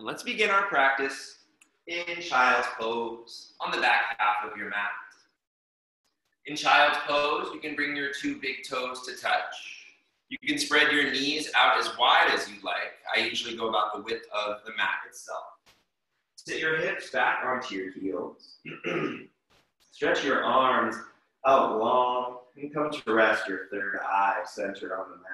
And let's begin our practice in child's pose on the back half of your mat. In child's pose, you can bring your two big toes to touch. You can spread your knees out as wide as you like. I usually go about the width of the mat itself. Sit your hips back onto your heels. Stretch your arms out long and come to rest your third eye centered on the mat.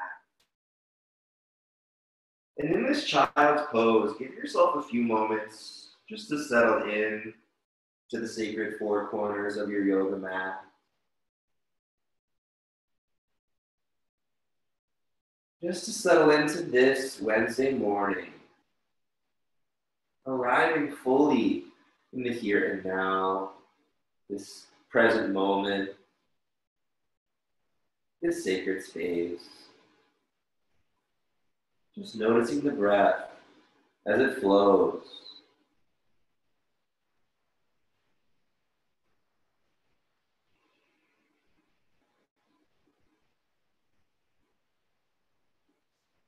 And in this child's pose, give yourself a few moments just to settle in to the sacred four corners of your yoga mat. Just to settle into this Wednesday morning, arriving fully in the here and now, this present moment, this sacred space. Just noticing the breath as it flows.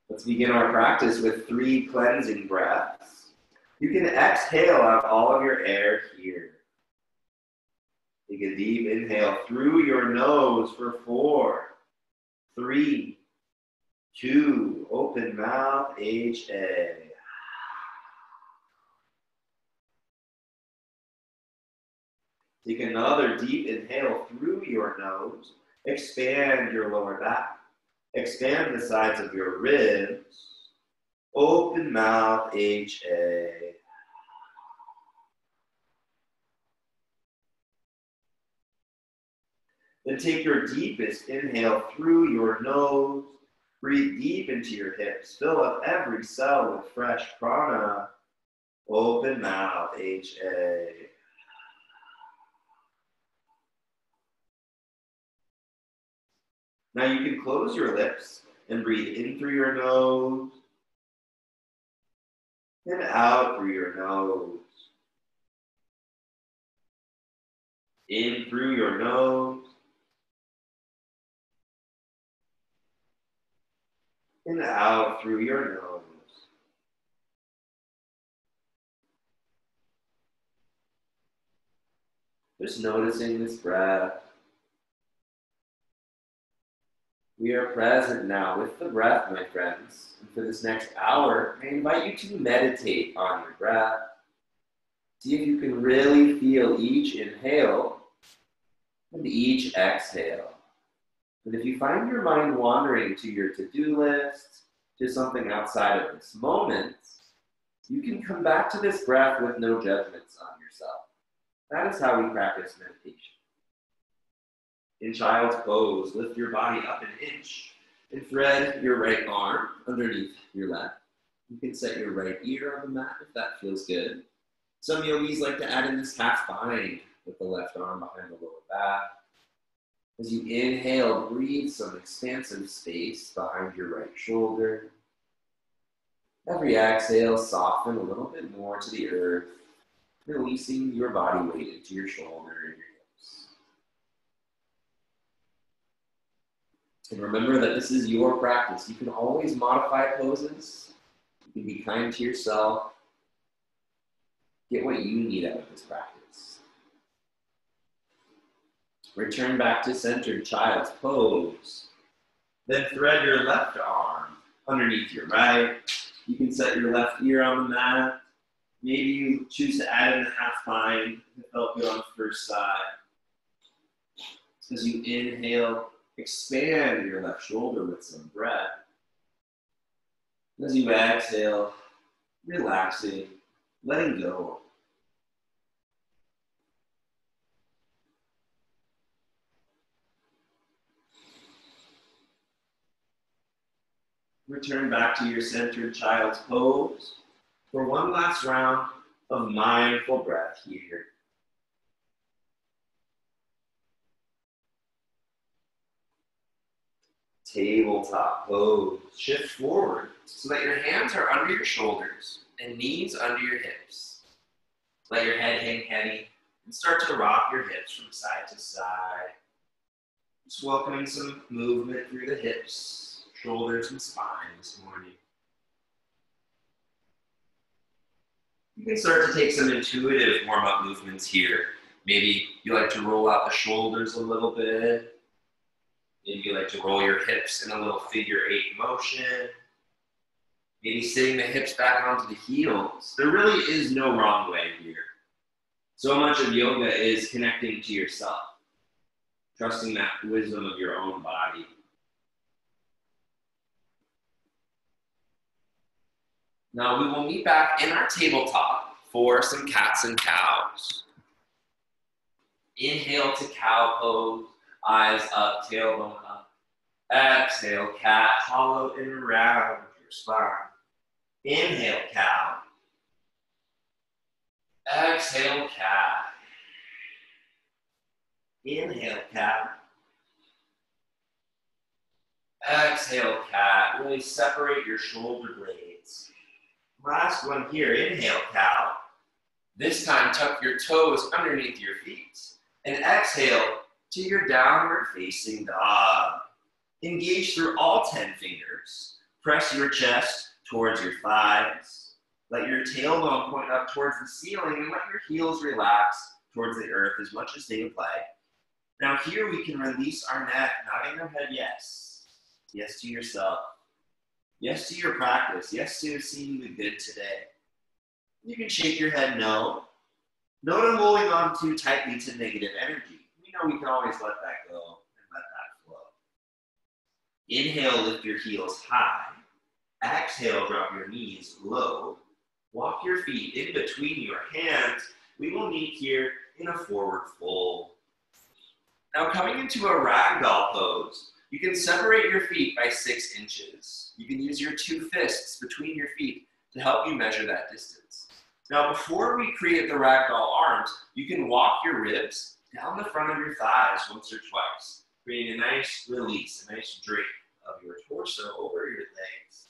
Let's begin our practice with 3 cleansing breaths. You can exhale out all of your air here. Take a deep inhale through your nose for 4, 3, 2, open mouth, HA. Take another deep inhale through your nose. Expand your lower back. Expand the sides of your ribs. Open mouth, HA. Then take your deepest inhale through your nose. Breathe deep into your hips. Fill up every cell with fresh prana. Open mouth, HA. Now you can close your lips and breathe in through your nose and out through your nose. In through your nose and out through your nose. Just noticing this breath. We are present now with the breath, my friends. And for this next hour, I invite you to meditate on your breath. See if you can really feel each inhale and each exhale. And if you find your mind wandering to your to-do list, to something outside of this moment, you can come back to this breath with no judgments on yourself. That is how we practice meditation. In child's pose, lift your body up an inch and thread your right arm underneath your left. You can set your right ear on the mat if that feels good. Some yogis like to add in this half bind with the left arm behind the lower back. As you inhale, breathe some expansive space behind your right shoulder. Every exhale, soften a little bit more to the earth, releasing your body weight into your shoulder and your hips. And remember that this is your practice. You can always modify poses. You can be kind to yourself. Get what you need out of this practice. Return back to centered child's pose. Then thread your left arm underneath your right. You can set your left ear on the mat. Maybe you choose to add in the half bind to help you on the first side. As you inhale, expand your left shoulder with some breath. As you exhale, relaxing, letting go. Return back to your centered child's pose for one last round of mindful breath here. Tabletop pose. Shift forward so that your hands are under your shoulders and knees under your hips. Let your head hang heavy and start to rock your hips from side to side. Just welcoming some movement through the hips, shoulders, and spine this morning. can start to take some intuitive warm-up movements here. Maybe you like to roll out the shoulders a little bit. Maybe you like to roll your hips in a little figure 8 motion. Maybe sitting the hips back onto the heels. There really is no wrong way here. So much of yoga is connecting to yourself, trusting that wisdom of your own body. Now we will meet back in our tabletop for some cats and cows. Inhale to cow pose, eyes up, tailbone up. Exhale, cat, hollow and around your spine. Inhale, cow. Exhale, cat. Inhale, cat. Exhale, cat. Really separate your shoulder blades. Last one here. Inhale, cow. This time, tuck your toes underneath your feet. And exhale to your downward facing dog. Engage through all 10 fingers. Press your chest towards your thighs. Let your tailbone point up towards the ceiling and let your heels relax towards the earth as much as they would like. Now here we can release our neck, nodding our head yes. Yes to yourself. Yes to your practice. Yes to seeing the good today. You can shake your head no. No to holding on too tightly to negative energy. We know we can always let that go and let that flow. Inhale, lift your heels high. Exhale, drop your knees low. Walk your feet in between your hands. We will meet here in a forward fold. Now coming into a ragdoll pose, you can separate your feet by 6 inches. You can use your 2 fists between your feet to help you measure that distance. Now before we create the ragdoll arms, you can walk your ribs down the front of your thighs once or twice, creating a nice release, a nice drape of your torso over your legs.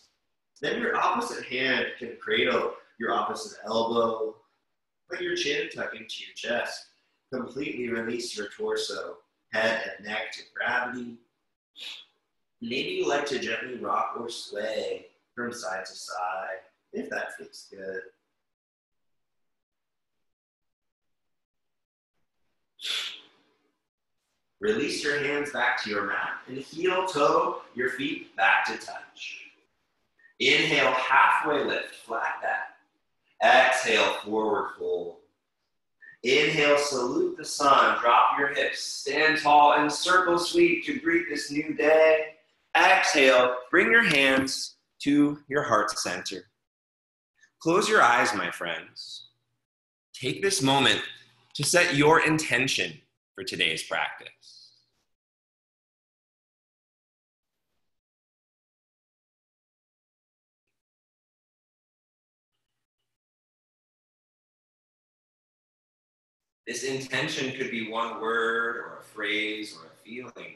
Then your opposite hand can cradle your opposite elbow. Let your chin tuck into your chest. Completely release your torso, head and neck to gravity. Maybe you like to gently rock or sway from side to side, if that feels good. Release your hands back to your mat and heel toe your feet back to touch. Inhale, halfway lift, flat back. Exhale, forward fold. Inhale, salute the sun, drop your hips, stand tall and circle sweep to greet this new day. Exhale, bring your hands to your heart center. Close your eyes, my friends. Take this moment to set your intention for today's practice. This intention could be one word or a phrase or a feeling.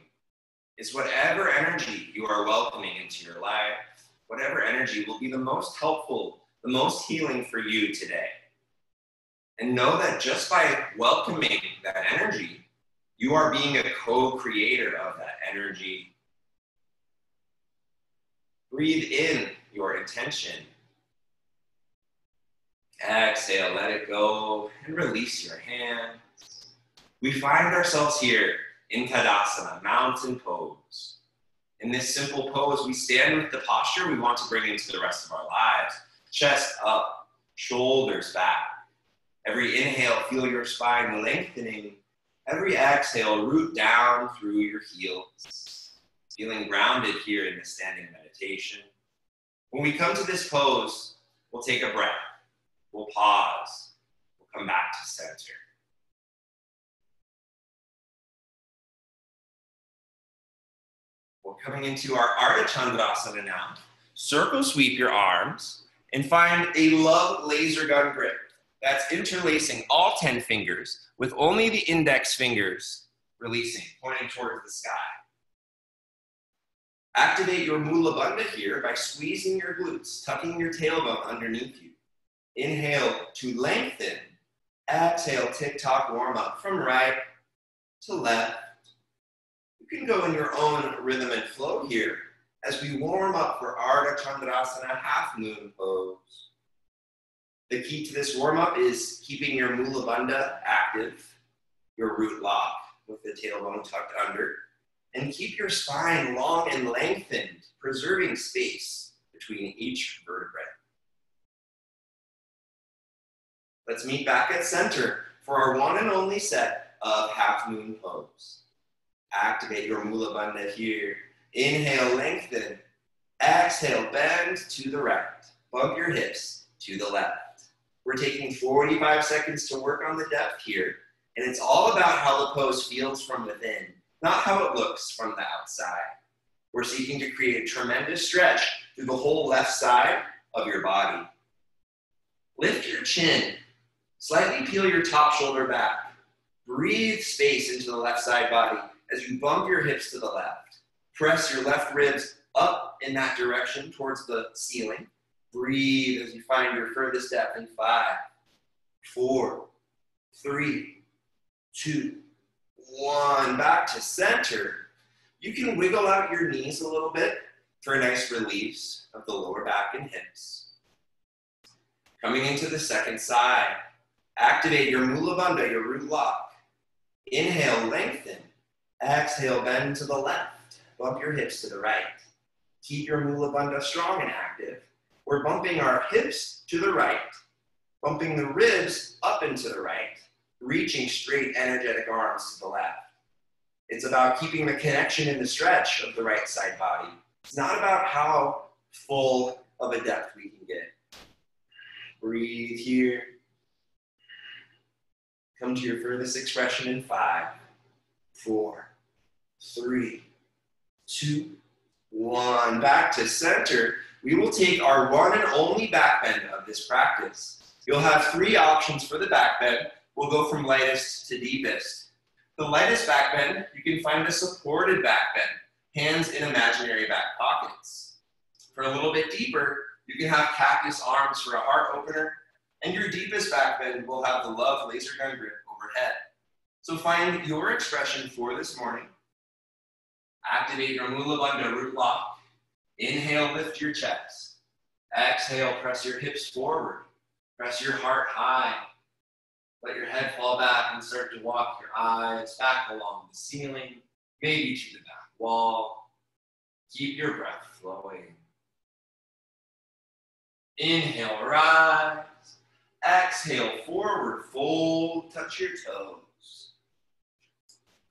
It's whatever energy you are welcoming into your life, whatever energy will be the most helpful, the most healing for you today. And know that just by welcoming that energy, you are being a co-creator of that energy. Breathe in your intention. Exhale, let it go, and release your hands. We find ourselves here in Tadasana, mountain pose. In this simple pose, we stand with the posture we want to bring into the rest of our lives. Chest up, shoulders back. Every inhale, feel your spine lengthening. Every exhale, root down through your heels. Feeling grounded here in the standing meditation. When we come to this pose, we'll take a breath. We'll pause. We'll come back to center. We're coming into our Ardha Chandrasana now. Circle sweep your arms and find a love laser gun grip. That's interlacing all 10 fingers with only the index fingers releasing, pointing towards the sky. Activate your Mula Bandha here by squeezing your glutes, tucking your tailbone underneath you. Inhale to lengthen. Exhale, tick-tock warm up from right to left. You can go in your own rhythm and flow here as we warm up for Ardha Chandrasana half moon pose. The key to this warm-up is keeping your mula bandha active, your root lock with the tailbone tucked under, and keep your spine long and lengthened, preserving space between each vertebrae. Let's meet back at center for our one and only set of half moon pose. Activate your mula bandha here. Inhale, lengthen. Exhale, bend to the right. Bump your hips to the left. We're taking 45 seconds to work on the depth here, and it's all about how the pose feels from within, not how it looks from the outside. We're seeking to create a tremendous stretch through the whole left side of your body. Lift your chin. Slightly peel your top shoulder back. Breathe space into the left side body as you bump your hips to the left. Press your left ribs up in that direction towards the ceiling. Breathe as you find your furthest depth in 5, 4, 3, 2, 1. Back to center. You can wiggle out your knees a little bit for a nice release of the lower back and hips. Coming into the second side. Activate your mula bandha, your root lock. Inhale, lengthen. Exhale, bend to the left. Bump your hips to the right. Keep your mula bandha strong and active. We're bumping our hips to the right, bumping the ribs up and to the right, reaching straight energetic arms to the left. It's about keeping the connection in the stretch of the right side body. It's not about how full of a depth we can get. Breathe here. Come to your furthest expression in 5, 4, 3, 2, 1. Back to center. We will take our one and only back bend of this practice. You'll have 3 options for the back bend. We'll go from lightest to deepest. The lightest back bend, you can find a supported back bend, hands in imaginary back pockets. For a little bit deeper, you can have cactus arms for a heart opener, and your deepest back bend will have the love laser gun grip overhead. So find your expression for this morning. Activate your mula bandha root lock. Inhale, lift your chest. Exhale, press your hips forward. Press your heart high. Let your head fall back and start to walk your eyes back along the ceiling, maybe to the back wall. Keep your breath flowing. Inhale, rise. Exhale, forward fold, touch your toes.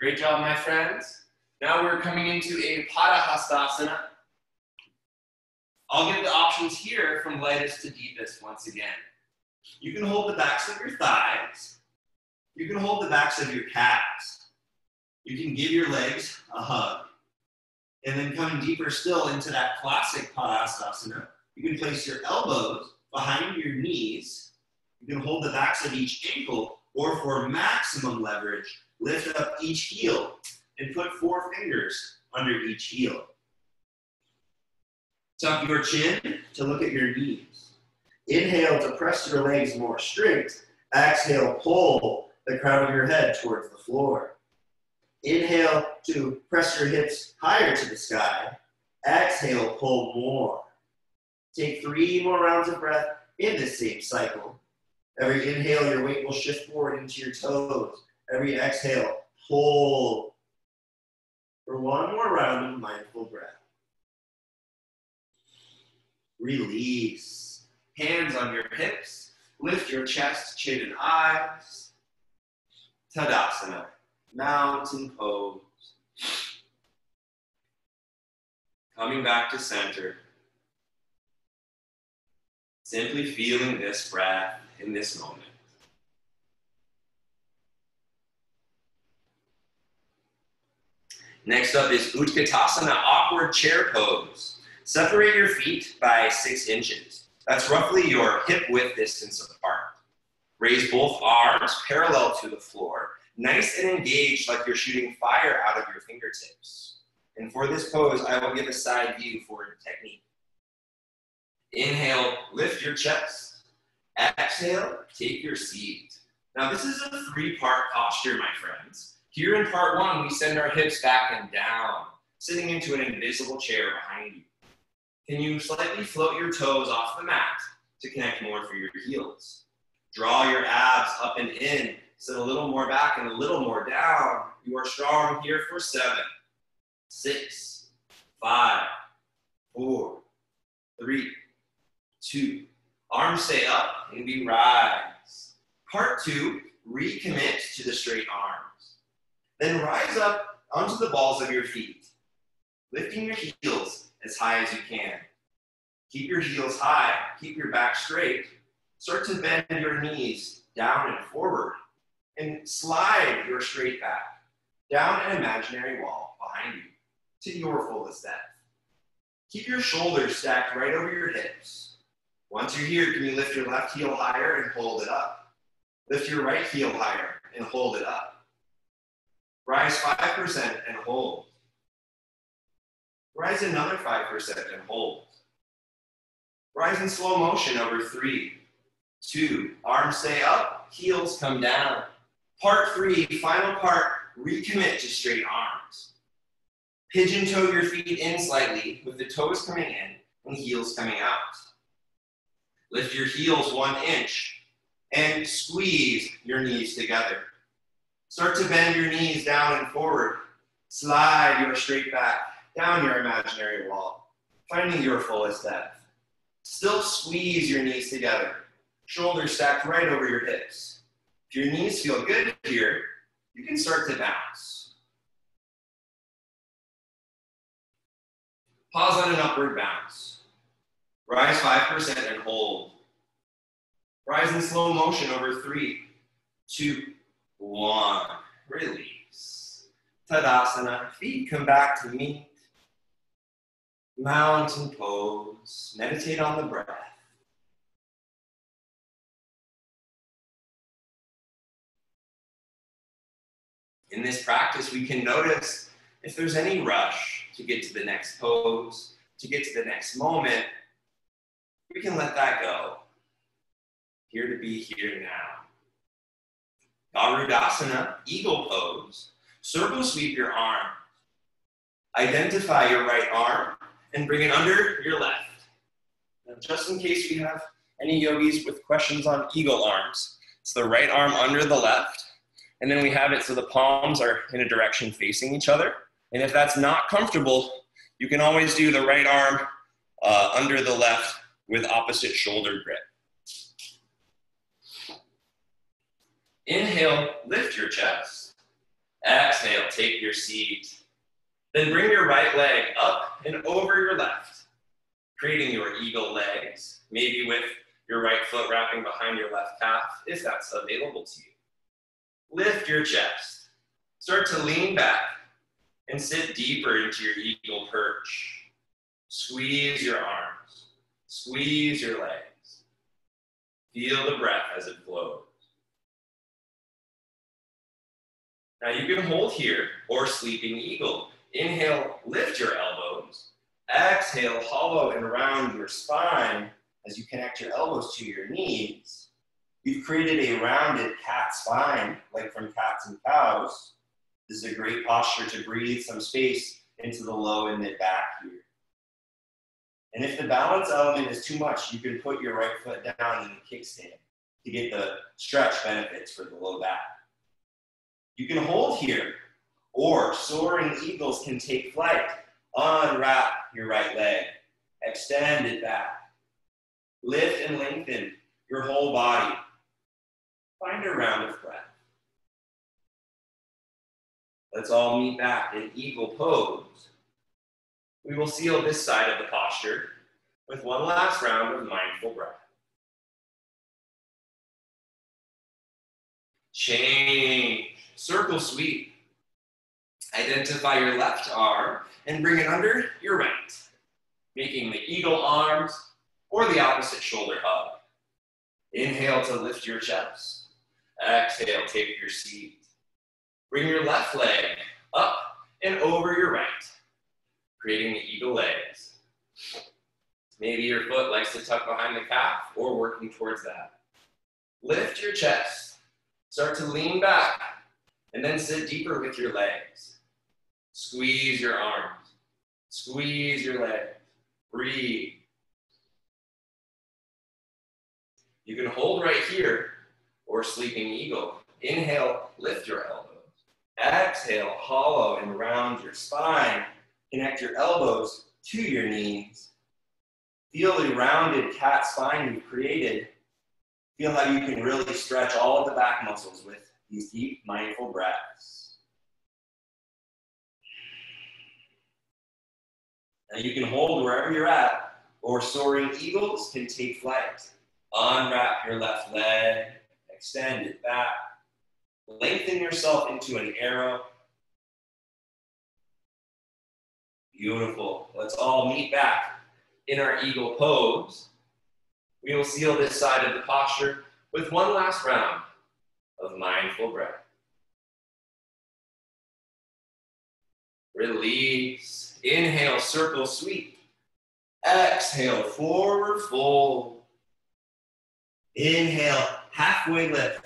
Great job, my friends. Now we're coming into a Hatha. I'll give the options here from lightest to deepest once again. You can hold the backs of your thighs. You can hold the backs of your calves. You can give your legs a hug. And then coming deeper still into that classic Padasana, you can place your elbows behind your knees. You can hold the backs of each ankle, or for maximum leverage, lift up each heel and put 4 fingers under each heel. Tuck your chin to look at your knees. Inhale to press your legs more straight. Exhale, pull the crown of your head towards the floor. Inhale to press your hips higher to the sky. Exhale, pull more. Take 3 more rounds of breath in this same cycle. Every inhale, your weight will shift forward into your toes. Every exhale, pull. For 1 more round of mindful breath. Release. Hands on your hips. Lift your chest, chin, and eyes. Tadasana. Mountain pose. Coming back to center. Simply feeling this breath in this moment. Next up is Utkatasana, awkward chair pose. Separate your feet by 6 inches. That's roughly your hip width distance apart. Raise both arms parallel to the floor, nice and engaged like you're shooting fire out of your fingertips. And for this pose, I will give a side view for the technique. Inhale, lift your chest. Exhale, take your seat. Now this is a 3-part posture, my friends. Here in part 1, we send our hips back and down, sitting into an invisible chair behind you. Can you slightly float your toes off the mat to connect more through your heels. Draw your abs up and in. Sit a little more back and a little more down. You are strong here for 7, 6, 5, 4, 3, 2. Arms stay up and we rise. Part 2, recommit to the straight arms. Then rise up onto the balls of your feet, lifting your heels as high as you can. Keep your heels high, keep your back straight. Start to bend your knees down and forward, and slide your straight back down an imaginary wall behind you to your fullest depth. Keep your shoulders stacked right over your hips. Once you're here, can you lift your left heel higher and hold it up? Lift your right heel higher and hold it up. Rise 5% and hold. Rise another 5% and hold. Rise in slow motion over 3, 2, arms stay up, heels come down. Part 3, final part, recommit to straight arms. Pigeon toe your feet in slightly with the toes coming in and heels coming out. Lift your heels 1 inch and squeeze your knees together. Start to bend your knees down and forward. Slide your straight back down your imaginary wall, finding your fullest depth. Still squeeze your knees together. Shoulders stacked right over your hips. If your knees feel good here, you can start to bounce. Pause on an upward bounce. Rise 5% and hold. Rise in slow motion over 3, 2, 1. Release. Tadasana. Feet come back to meet. Mountain pose. Meditate on the breath. In this practice, we can notice if there's any rush to get to the next pose, to get to the next moment. We can let that go. Here to be here now. Garudasana, eagle pose. Circle sweep your arm. Identify your right arm and bring it under your left. Now, just in case we have any yogis with questions on eagle arms, it's the right arm under the left, and then we have it so the palms are in a direction facing each other. And if that's not comfortable, you can always do the right arm under the left with opposite shoulder grip. Inhale, lift your chest. Exhale, take your seat. Then bring your right leg up and over your left, creating your eagle legs, maybe with your right foot wrapping behind your left calf, if that's available to you. Lift your chest. Start to lean back and sit deeper into your eagle perch. Squeeze your arms. Squeeze your legs. Feel the breath as it flows. Now you can hold here or sleeping eagle. Inhale, lift your elbows. Exhale, hollow and round your spine as you connect your elbows to your knees. You've created a rounded cat spine, like from cats and cows. This is a great posture to breathe some space into the low and mid back here. And if the balance element is too much, you can put your right foot down in the kickstand to get the stretch benefits for the low back. You can hold here, or soaring eagles can take flight. Unwrap your right leg, extend it back. Lift and lengthen your whole body. Find a round of breath. Let's all meet back in eagle pose. We will seal this side of the posture with one last round of mindful breath. Change. Circle sweep. Identify your left arm and bring it under your right, making the eagle arms or the opposite shoulder hug. Inhale to lift your chest. Exhale, take your seat. Bring your left leg up and over your right, creating the eagle legs. Maybe your foot likes to tuck behind the calf or working towards that. Lift your chest. Start to lean back and then sit deeper with your legs. Squeeze your arms. Squeeze your legs. Breathe. You can hold right here or sleeping eagle. Inhale, lift your elbows. Exhale, hollow and round your spine. Connect your elbows to your knees. Feel the rounded cat spine you've created. Feel how you can really stretch all of the back muscles with these deep, mindful breaths. Now you can hold wherever you're at, or soaring eagles can take flight. Unwrap your left leg, extend it back. Lengthen yourself into an arrow. Beautiful. Let's all meet back in our eagle pose. We will seal this side of the posture with one last round of mindful breath. Release. Inhale, circle sweep. Exhale, forward fold. Inhale, halfway lift.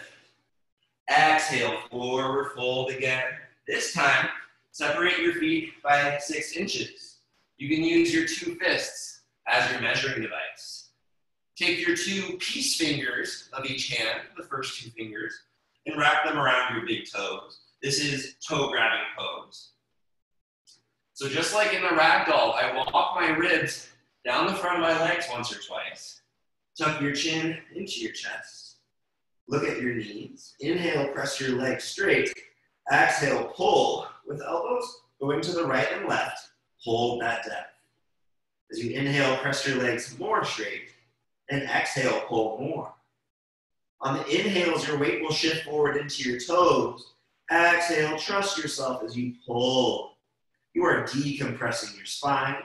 Exhale, forward fold again. This time, separate your feet by 6 inches. You can use your 2 fists as your measuring device. Take your 2 peace fingers of each hand, the first 2 fingers, and wrap them around your big toes. This is toe grabbing pose. So just like in the ragdoll, I walk my ribs down the front of my legs once or twice. Tuck your chin into your chest. Look at your knees. Inhale, press your legs straight. Exhale, pull with elbows going to the right and left. Hold that depth. As you inhale, press your legs more straight. And exhale, pull more. On the inhales, your weight will shift forward into your toes. Exhale, trust yourself as you pull. You are decompressing your spine.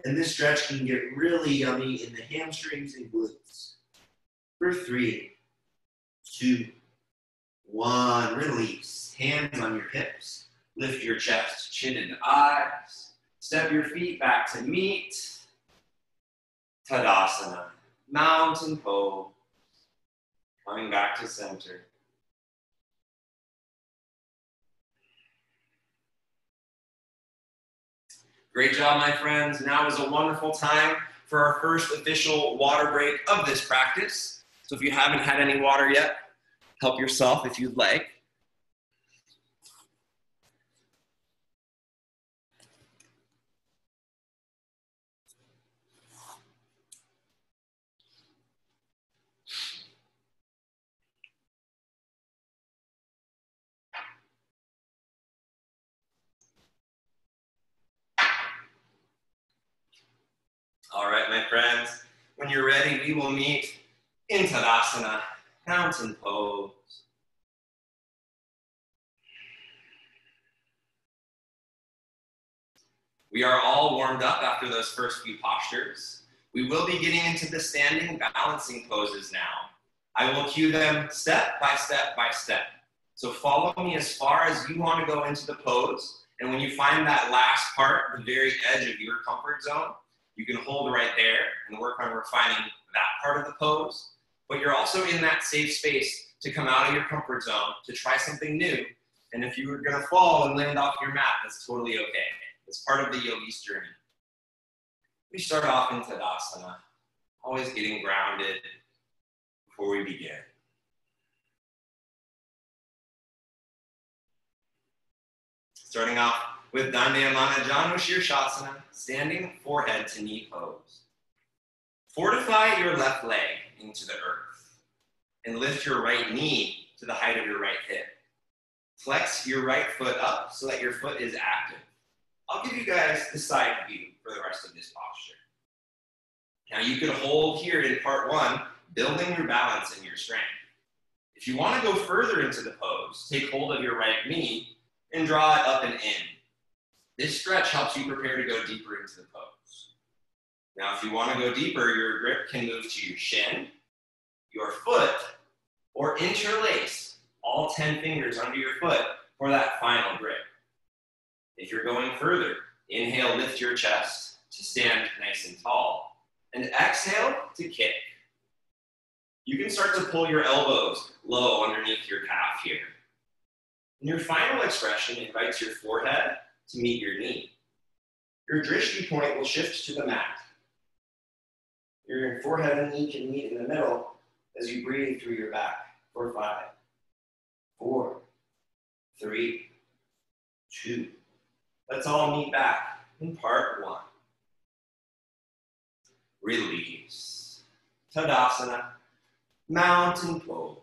And this stretch can get really yummy in the hamstrings and glutes. For 3, 2, 1, release. Hands on your hips. Lift your chest, chin and eyes. Step your feet back to meet. Tadasana, mountain pose. Coming back to center. Great job, my friends. Now is a wonderful time for our first official water break of this practice. So if you haven't had any water yet, help yourself if you'd like. All right, my friends, when you're ready, we will meet in Tadasana, mountain pose. We are all warmed up after those first few postures. We will be getting into the standing balancing poses now. I will cue them step by step by step. So follow me as far as you want to go into the pose. And when you find that last part, the very edge of your comfort zone, you can hold right there and work on refining that part of the pose. But you're also in that safe space to come out of your comfort zone, to try something new. And if you were going to fall and land off your mat, that's totally okay. It's part of the yogi's journey. We start off in Tadasana, always getting grounded before we begin. Starting off with Dandayamana Janu Shirshasana, standing forehead to knee pose. Fortify your left leg into the earth and lift your right knee to the height of your right hip. Flex your right foot up so that your foot is active. I'll give you guys the side view for the rest of this posture. Now you can hold here in part 1, building your balance and your strength. If you want to go further into the pose, take hold of your right knee and draw it up and in. This stretch helps you prepare to go deeper into the pose. Now, if you want to go deeper, your grip can move to your shin, your foot, or interlace all 10 fingers under your foot for that final grip. If you're going further, inhale, lift your chest to stand nice and tall, and exhale to kick. You can start to pull your elbows low underneath your calf here. And your final expression invites your forehead to meet your knee. Your drishti point will shift to the mat. Your forehead and knee can meet in the middle, as you breathe through your back for 5, 4, 3, 2. Let's all meet back in part 1. Release. Tadasana, mountain pose.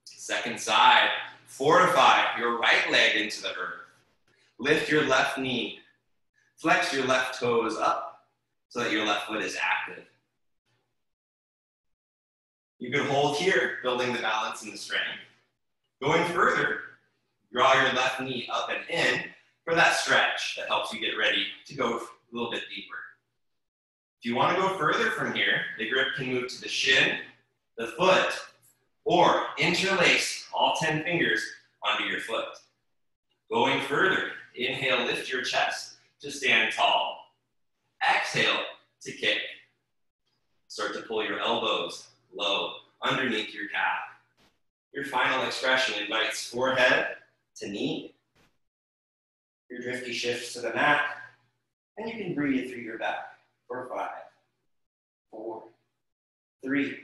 Second side, fortify your right leg into the earth. Lift your left knee. Flex your left toes up so that your left foot is active. You can hold here, building the balance and the strength. Going further, draw your left knee up and in for that stretch that helps you get ready to go a little bit deeper. If you want to go further from here, the grip can move to the shin, the foot, or interlace all 10 fingers onto your foot. Going further, inhale, lift your chest to stand tall. Exhale to kick. Start to pull your elbows low underneath your calf. Your final expression invites forehead to knee. Your drifty shifts to the mat, and you can breathe through your back for 5, 4, 3,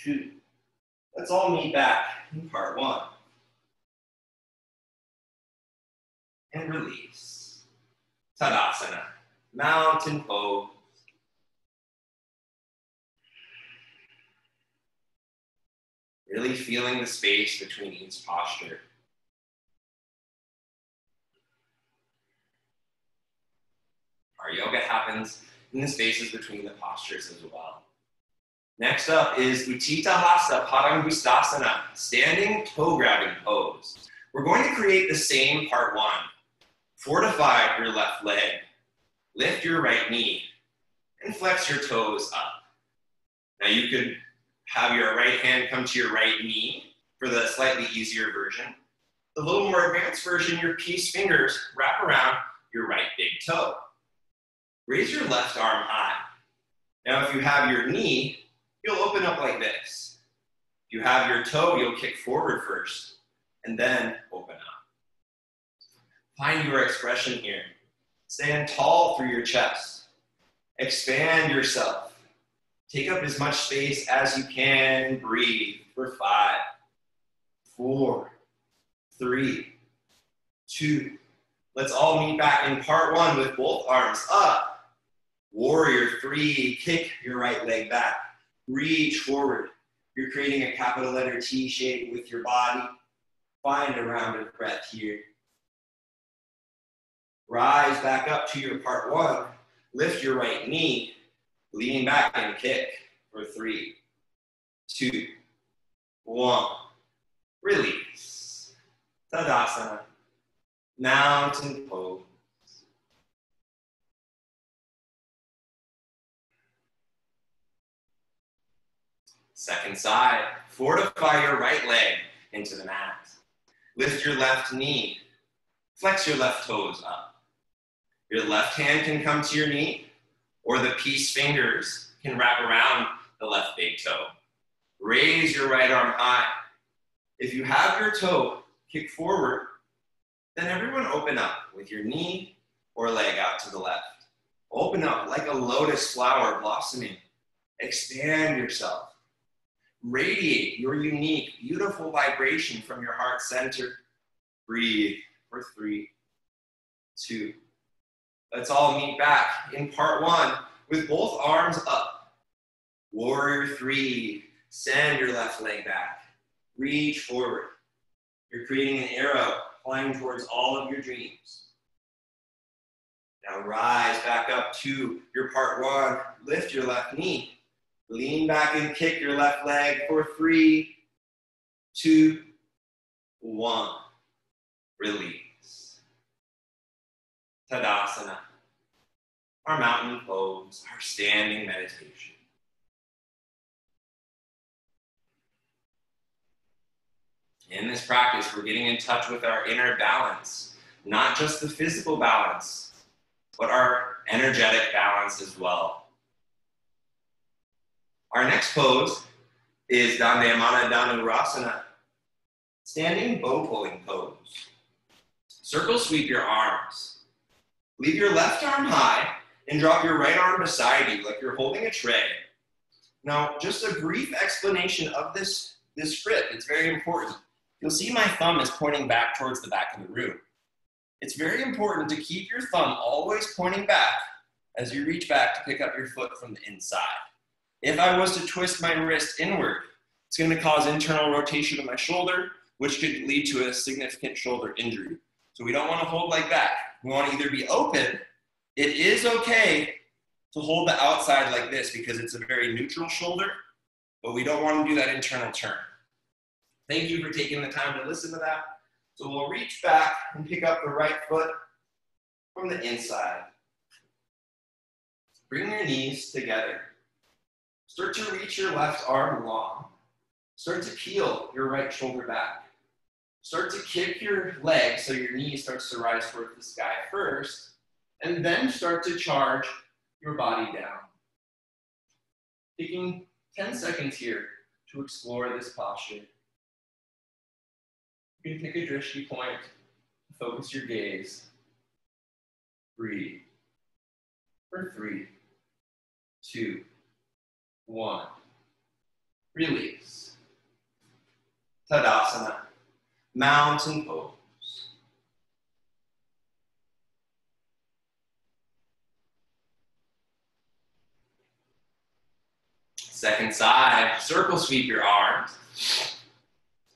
2. Let's all meet back in part 1. And release. Tadasana, mountain pose. Really feeling the space between each posture. Our yoga happens in the spaces between the postures as well. Next up is Utthita Hasta Padangusthasana, standing toe grabbing pose. We're going to create the same part 1. Fortify your left leg, lift your right knee, and flex your toes up. Now you could have your right hand come to your right knee for the slightly easier version. The little more advanced version, your peace fingers wrap around your right big toe. Raise your left arm high. Now if you have your knee, you'll open up like this. If you have your toe, you'll kick forward first, and then open up. Find your expression here. Stand tall through your chest. Expand yourself. Take up as much space as you can. Breathe for 5, 4, 3, 2. Let's all meet back in part 1 with both arms up. Warrior 3, kick your right leg back. Reach forward. You're creating a capital letter T shape with your body. Find a rounded breath here. Rise back up to your part 1. Lift your right knee. Lean back and kick for 3, 2, 1. Release. Tadasana. Mountain pose. Second side, fortify your right leg into the mat. Lift your left knee. Flex your left toes up. Your left hand can come to your knee, or the peace fingers can wrap around the left big toe. Raise your right arm high. If you have your toe kick forward, then everyone open up with your knee or leg out to the left. Open up like a lotus flower blossoming. Expand yourself. Radiate your unique, beautiful vibration from your heart center. Breathe for 3, 2. Let's all meet back in part 1 with both arms up. Warrior 3, send your left leg back. Reach forward. You're creating an arrow flying towards all of your dreams. Now rise back up to your part 1. Lift your left knee. Lean back and kick your left leg for 3, 2, 1. Release. Tadasana. Our mountain pose, our standing meditation. In this practice, we're getting in touch with our inner balance, not just the physical balance, but our energetic balance as well. Our next pose is Dandayamana Dhanurasana, standing bow pulling pose. Circle sweep your arms. Leave your left arm high and drop your right arm beside you like you're holding a tray. Now, just a brief explanation of this grip. It's very important. You'll see my thumb is pointing back towards the back of the room. It's very important to keep your thumb always pointing back as you reach back to pick up your foot from the inside. If I was to twist my wrist inward, it's going to cause internal rotation of my shoulder, which could lead to a significant shoulder injury. So we don't want to hold like that. We want to either be open. It is okay to hold the outside like this because it's a very neutral shoulder, but we don't want to do that internal turn. Thank you for taking the time to listen to that. So we'll reach back and pick up the right foot from the inside. Bring your knees together. Start to reach your left arm long. Start to peel your right shoulder back. Start to kick your leg so your knee starts to rise towards the sky first, and then start to charge your body down. Taking 10 seconds here to explore this posture. You can pick a drishti point, focus your gaze. Breathe. For 3, 2, 1. Release. Tadasana. Mountain pose. Second side, circle sweep your arms.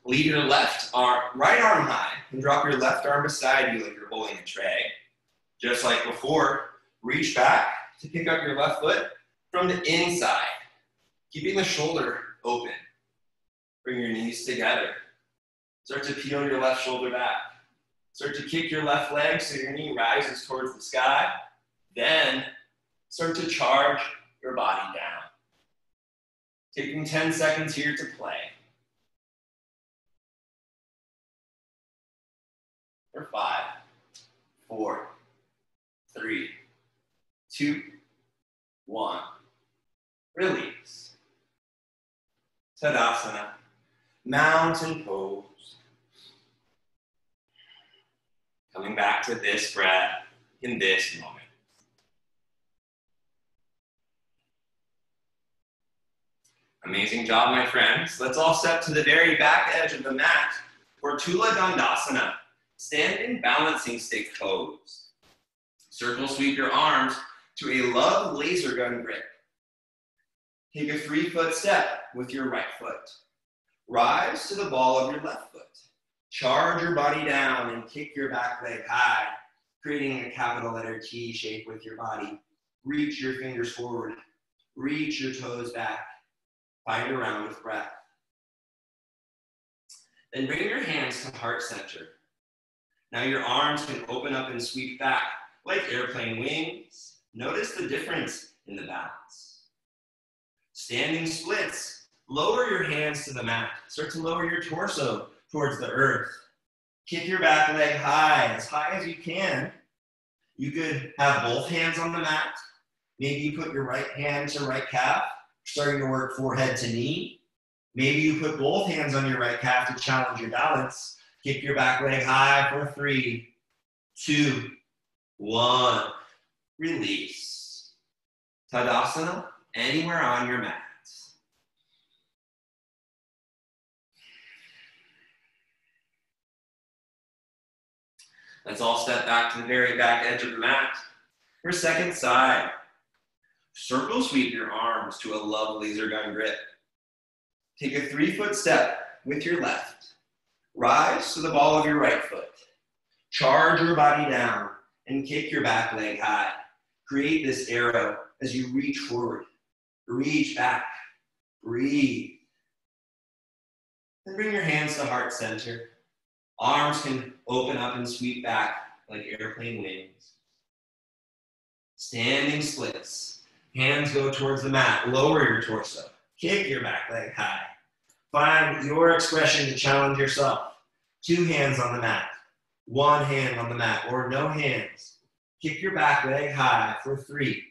Leave your right arm high and drop your left arm beside you like you're holding a tray. Just like before, reach back to pick up your left foot from the inside, keeping the shoulder open. Bring your knees together. Start to peel your left shoulder back. Start to kick your left leg so your knee rises towards the sky. Then start to charge your body down. Taking 10 seconds here to play. For 5, 4, 3, 2, 1. Release. Tadasana. Mountain pose. Coming back to this breath in this moment. Amazing job, my friends. Let's all step to the very back edge of the mat for Tula Dandasana. Standing balancing stick pose. Circle sweep your arms to a love laser gun grip. Take a 3-foot step with your right foot. Rise to the ball of your left foot. Charge your body down and kick your back leg high, creating a capital letter T shape with your body. Reach your fingers forward. Reach your toes back. Find a round with breath. Then bring your hands to heart center. Now your arms can open up and sweep back like airplane wings. Notice the difference in the balance. Standing splits. Lower your hands to the mat. Start to lower your torso towards the earth. Kick your back leg high as you can. You could have both hands on the mat. Maybe you put your right hand to right calf, starting to work forehead to knee. Maybe you put both hands on your right calf to challenge your balance. Kick your back leg high for 3, 2, 1. Release. Tadasana, anywhere on your mat. Let's all step back to the very back edge of the mat. For second side, circle sweep your arms to a love laser gun grip. Take a 3-foot step with your left. Rise to the ball of your right foot. Charge your body down and kick your back leg high. Create this arrow as you reach forward. Reach back. Breathe. Then bring your hands to heart center. Arms can open up and sweep back like airplane wings. Standing splits. Hands go towards the mat. Lower your torso. Kick your back leg high. Find your expression to challenge yourself. 2 hands on the mat. 1 hand on the mat or no hands. Kick your back leg high for 3,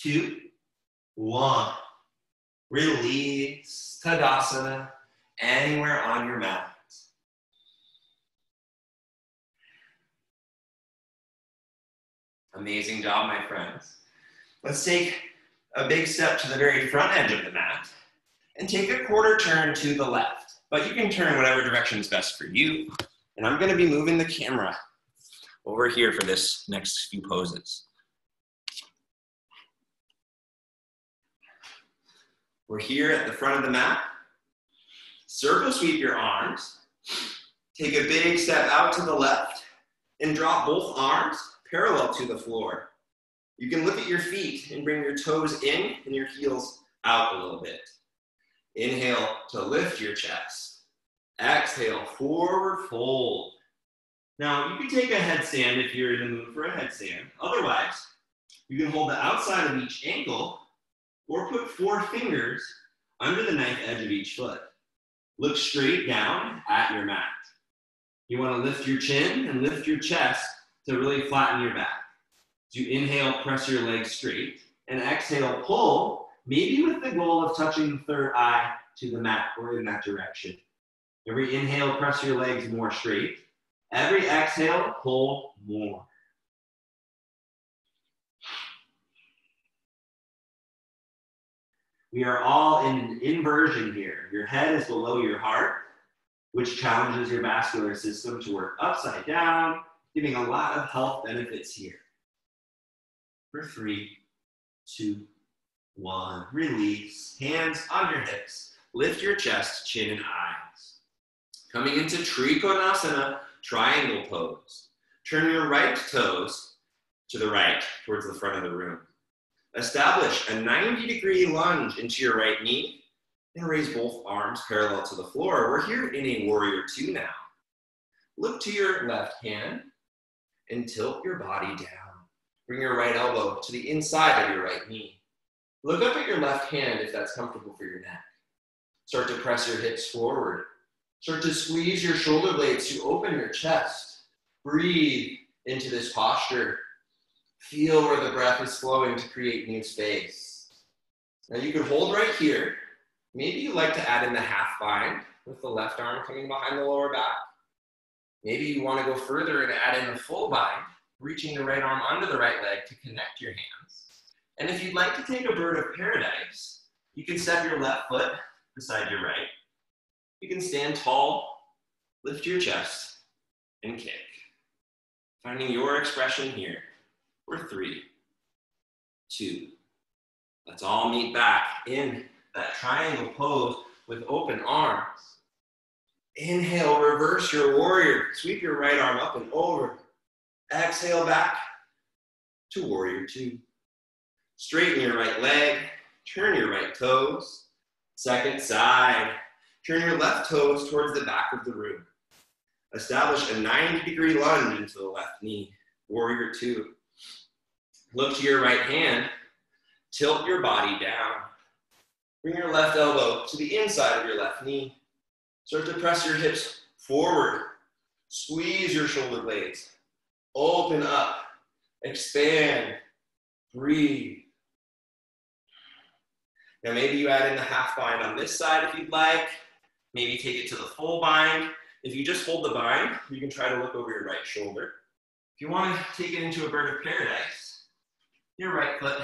2, 1. Release. Tadasana. Anywhere on your mat. Amazing job, my friends. Let's take a big step to the very front edge of the mat and take a quarter turn to the left. But you can turn whatever direction is best for you. And I'm going to be moving the camera over here for this next few poses. We're here at the front of the mat. Circle sweep your arms. Take a big step out to the left and drop both arms parallel to the floor. You can look at your feet and bring your toes in and your heels out a little bit. Inhale to lift your chest. Exhale, forward fold. Now, you can take a headstand if you're in the mood for a headstand. Otherwise, you can hold the outside of each ankle or put 4 fingers under the knife edge of each foot. Look straight down at your mat. You want to lift your chin and lift your chest to really flatten your back. So you inhale, press your legs straight, and exhale, pull, maybe with the goal of touching the third eye to the mat or in that direction. Every inhale, press your legs more straight. Every exhale, pull more. We are all in an inversion here. Your head is below your heart, which challenges your vascular system to work upside down, giving a lot of health benefits here. For 3, 2, 1, release. Hands on your hips. Lift your chest, chin, and eyes. Coming into Trikonasana, triangle pose. Turn your right toes to the right, towards the front of the room. Establish a 90-degree lunge into your right knee and raise both arms parallel to the floor. We're here in a warrior 2 now. Look to your left hand and tilt your body down. Bring your right elbow to the inside of your right knee. Look up at your left hand if that's comfortable for your neck. Start to press your hips forward. Start to squeeze your shoulder blades to open your chest. Breathe into this posture. Feel where the breath is flowing to create new space. Now you can hold right here. Maybe you like to add in the half bind with the left arm coming behind the lower back. Maybe you want to go further and add in the full bind, reaching the right arm under the right leg to connect your hands. And if you'd like to take a bird of paradise, you can step your left foot beside your right. You can stand tall, lift your chest, and kick. Finding your expression here. For 3, 2. Let's all meet back in that triangle pose with open arms. Inhale, reverse your warrior. Sweep your right arm up and over. Exhale back to warrior 2. Straighten your right leg. Turn your right toes. Second side. Turn your left toes towards the back of the room. Establish a 90-degree lunge into the left knee. Warrior 2. Look to your right hand, tilt your body down. Bring your left elbow to the inside of your left knee. Start to press your hips forward. Squeeze your shoulder blades. Open up, expand, breathe. Now maybe you add in the half bind on this side if you'd like. Maybe take it to the full bind. If you just hold the bind, you can try to look over your right shoulder. If you want to take it into a bird of paradise, your right foot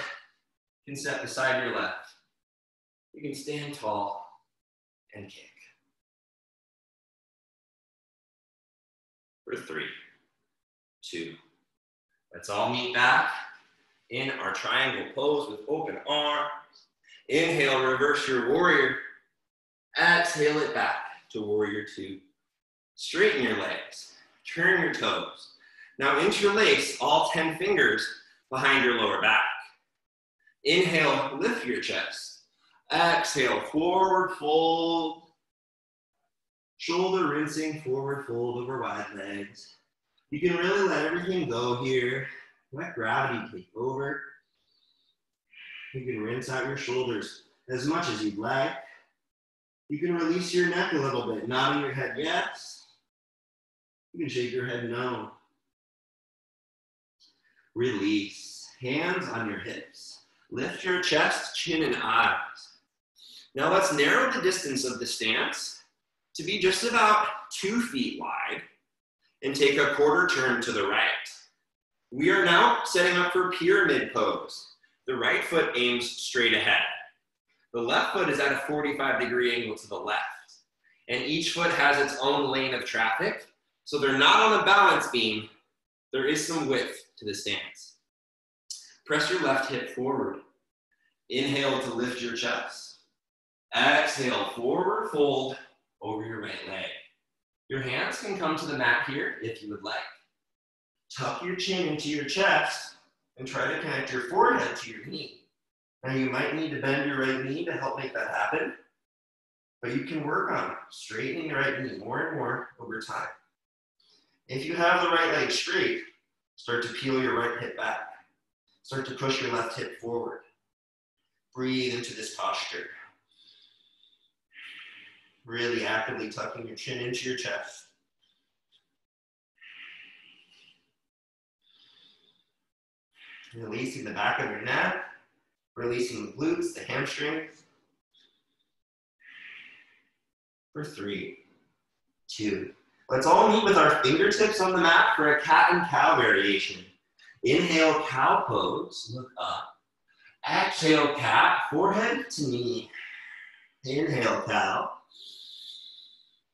can step beside your left. You can stand tall and kick. For 3, 2. Let's all meet back in our triangle pose with open arms. Inhale, reverse your warrior. Exhale it back to warrior 2. Straighten your legs. Turn your toes. Now interlace all 10 fingers behind your lower back. Inhale, lift your chest. Exhale, forward fold. Shoulder rinsing, forward fold over wide legs. You can really let everything go here. Let gravity take over. You can rinse out your shoulders as much as you'd like. You can release your neck a little bit, nodding your head yes. You can shake your head no. Release. Hands on your hips. Lift your chest, chin, and eyes. Now let's narrow the distance of the stance to be just about 2 feet wide and take a quarter turn to the right. We are now setting up for pyramid pose. The right foot aims straight ahead. The left foot is at a 45-degree angle to the left. And each foot has its own lane of traffic. So they're not on the balance beam. There is some width to the stance. Press your left hip forward. Inhale to lift your chest. Exhale, forward fold over your right leg. Your hands can come to the mat here if you would like. Tuck your chin into your chest and try to connect your forehead to your knee. Now you might need to bend your right knee to help make that happen, but you can work on straightening the right knee more and more over time. If you have the right leg straight, start to peel your right hip back. Start to push your left hip forward. Breathe into this posture. Really actively tucking your chin into your chest. Releasing the back of your neck. Releasing the glutes, the hamstrings. For 3, 2. Let's all meet with our fingertips on the mat for a cat and cow variation. Inhale, cow pose, look up. Exhale, cat, forehead to knee. Inhale, cow.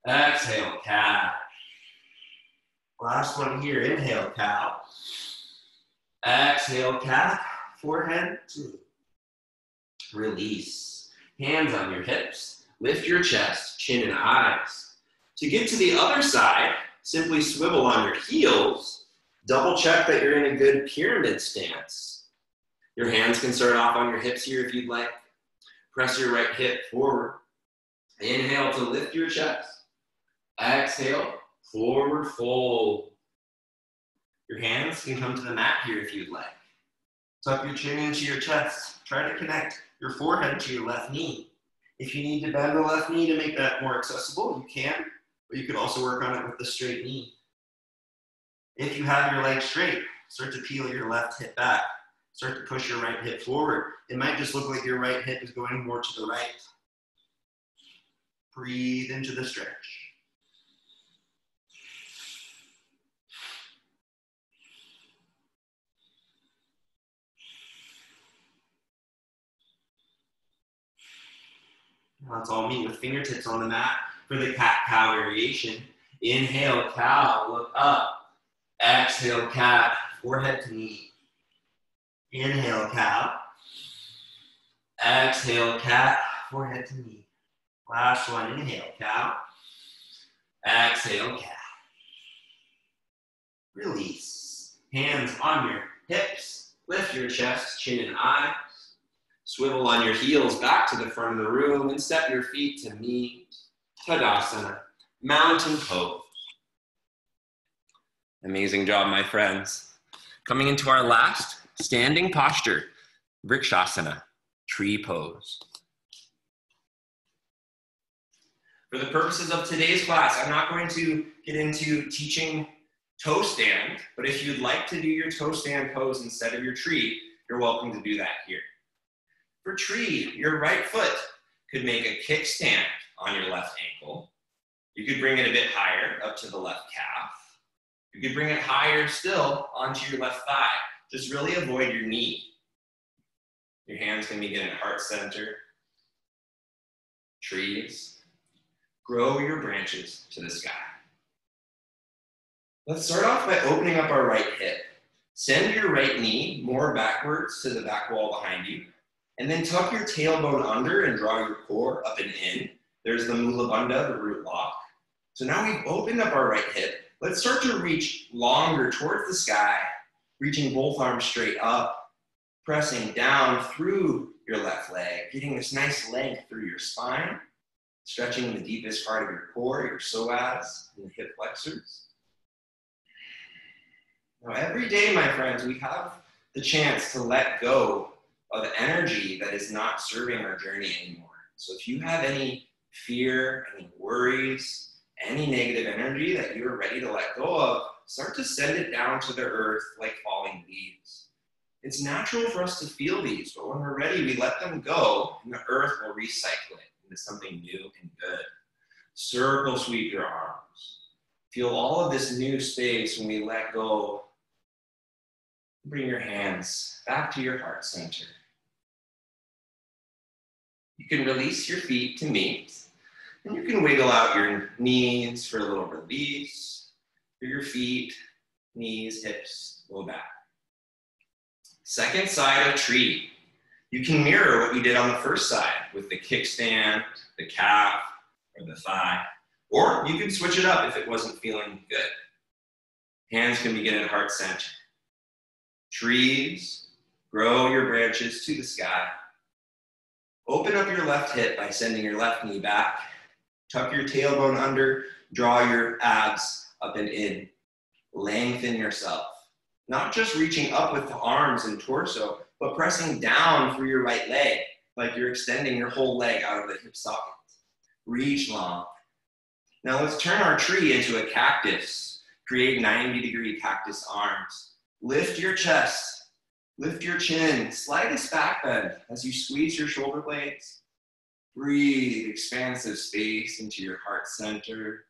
Exhale, cat. Last one here, inhale, cow. Exhale, cat, forehead to knee. Release. Hands on your hips. Lift your chest, chin and eyes. To get to the other side, simply swivel on your heels. Double check that you're in a good pyramid stance. Your hands can start off on your hips here if you'd like. Press your right hip forward. Inhale to lift your chest. Exhale, forward fold. Your hands can come to the mat here if you'd like. Tuck your chin into your chest. Try to connect your forehead to your left knee. If you need to bend the left knee to make that more accessible, you can, but you could also work on it with the straight knee. If you have your leg straight, start to peel your left hip back. Start to push your right hip forward. It might just look like your right hip is going more to the right. Breathe into the stretch. Let's all meet with fingertips on the mat for the cat-cow variation. Inhale, cow, look up. Exhale, cat, forehead to knee. Inhale, cow. Exhale, cat, forehead to knee. Last one, inhale, cow. Exhale, cat. Release. Hands on your hips. Lift your chest, chin and eyes. Swivel on your heels back to the front of the room and step your feet to meet Tadasana, mountain pose. Amazing job, my friends. Coming into our last standing posture, Vrikshasana, tree pose. For the purposes of today's class, I'm not going to get into teaching toe stand, but if you'd like to do your toe stand pose instead of your tree, you're welcome to do that here. For tree, your right foot could make a kickstand on your left ankle. You could bring it a bit higher up to the left calf. You could bring it higher still onto your left thigh. Just really avoid your knee. Your hands can begin at heart center. Trees, grow your branches to the sky. Let's start off by opening up our right hip. Send your right knee more backwards to the back wall behind you. And then tuck your tailbone under and draw your core up and in. There's the Mula Bandha, the root lock. So now we've opened up our right hip. Let's start to reach longer towards the sky, reaching both arms straight up, pressing down through your left leg, getting this nice length through your spine, stretching the deepest part of your core, your psoas, and the hip flexors. Now every day, my friends, we have the chance to let go of energy that is not serving our journey anymore. So if you have any fear, any worries, any negative energy that you're ready to let go of, start to send it down to the earth like falling leaves. It's natural for us to feel these, but when we're ready, we let them go, and the earth will recycle it into something new and good. Circle sweep your arms. Feel all of this new space when we let go Bring your hands back to your heart center. You can release your feet to meet, and you can wiggle out your knees for a little release. For your feet, knees, hips, low back. Second side of tree. You can mirror what you did on the first side with the kickstand, the calf, or the thigh. Or you can switch it up if it wasn't feeling good. Hands can begin at heart center. Trees, grow your branches to the sky. Open up your left hip by sending your left knee back. Tuck your tailbone under, draw your abs up and in. Lengthen yourself. Not just reaching up with the arms and torso, but pressing down through your right leg, like you're extending your whole leg out of the hip socket. Reach long. Now let's turn our tree into a cactus. Create 90-degree cactus arms. Lift your chest, lift your chin, slightest back bend as you squeeze your shoulder blades. Breathe expansive space into your heart center.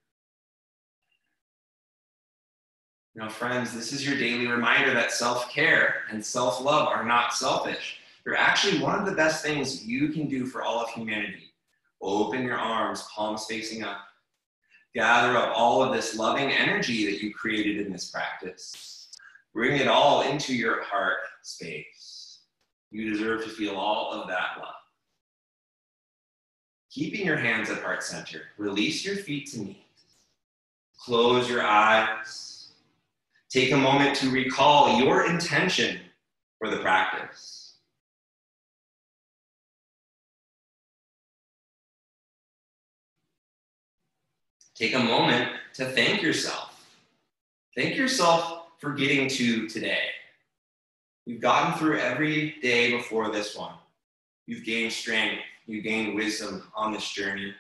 Now, friends, this is your daily reminder that self-care and self-love are not selfish. They're actually one of the best things you can do for all of humanity. Open your arms, palms facing up. Gather up all of this loving energy that you created in this practice. Bring it all into your heart space. You deserve to feel all of that love. Keeping your hands at heart center, release your feet to meet. Close your eyes. Take a moment to recall your intention for the practice. Take a moment to thank yourself. Thank yourself for getting to today. You've gotten through every day before this one. You've gained strength, you've gained wisdom on this journey.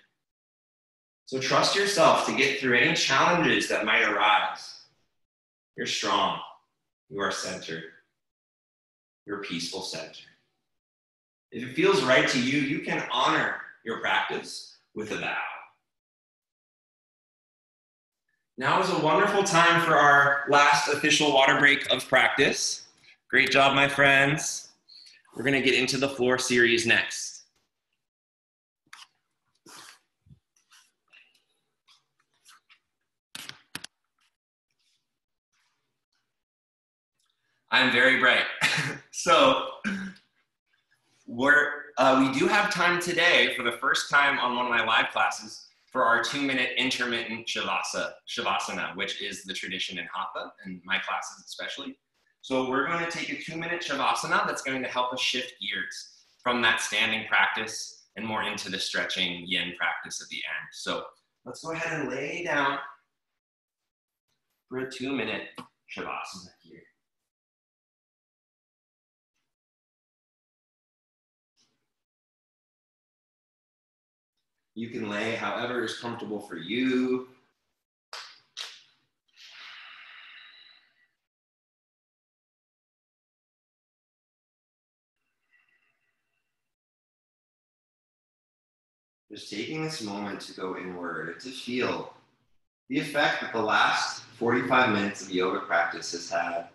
So trust yourself to get through any challenges that might arise. You're strong, you are centered, you're a peaceful center. If it feels right to you, you can honor your practice with a vow. Now is a wonderful time for our last official water break of practice. Great job, my friends. We're going to get into the floor series next. I'm very bright. So we do have time today for the first time on one of my live classes for our 2-minute intermittent shavasana, which is the tradition in Hatha, and my classes especially. So we're going to take a 2-minute shavasana that's going to help us shift gears from that standing practice and more into the stretching yin practice at the end. So let's go ahead and lay down for a 2-minute shavasana here. You can lay however is comfortable for you. Just taking this moment to go inward and to feel the effect that the last 45 minutes of yoga practice has had